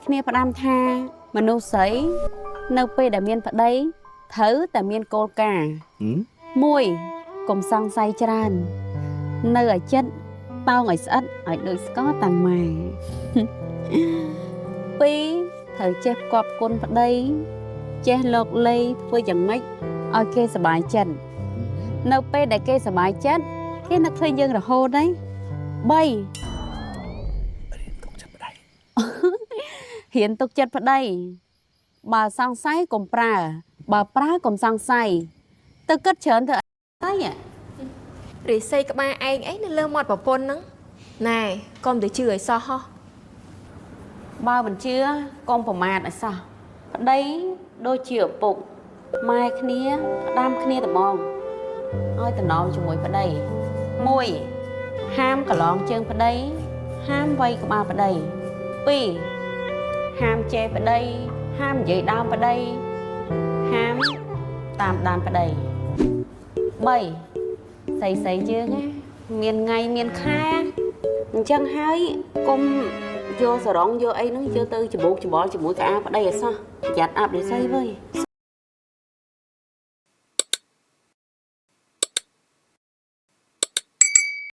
គ្នាផ្ដាំថាមនុស្សស្រីនៅពេលដែលមានប្តីត្រូវតែមានគោលការណ៍មួយកុំសង្ស័យច្រើននៅឲ្យចិត្តតោងឲ្យស្អិតឲ្យដូចស្ករតាំងម៉ែ ពីរត្រូវចេះផ្គប់គុណប្តីចេះលោកលេធ្វើយ៉ាងម៉េចឲ្យគេសប្បាយចិត្តនៅពេលដែលគេសប្បាយចិត្តគេនឹកឃើញយើងរហូតហើយ3 រៀនទុកចិត្តប្តីបើសង្ស័យកុំប្រើបើប្រើកុំសង្ស័យទៅគិតច្រើនទៅអីរិស័យក្បាលឯងអីនៅលើមាត់ប្រពន្ធហ្នឹងណែកុំទៅជឿឲ្យសោះហោះបើមិនជឿកុំប្រមាថឲ្យសោះប្តីដូចជាឪពុកម៉ែគ្នាផ្ដាំគ្នាត្មងឲ្យតំណងជាមួយប្តី1ហាមកន្លងជើងប្តីហាមវាយក្បាលប្តី2ហាមជេរប្តីហាមនិយាយដើមប្តីហាមតាមដានប្តី3ស្អីយើងណាមានថ្ងៃមានខែអញ្ចឹងហើយកុំយកសរងយកអីហ្នឹងយកទៅច្បោកច្បល់ជាមួយកៅអៅប្តីឲ្យសោះប្រយ័ត្នអាប់រិស័យវើយ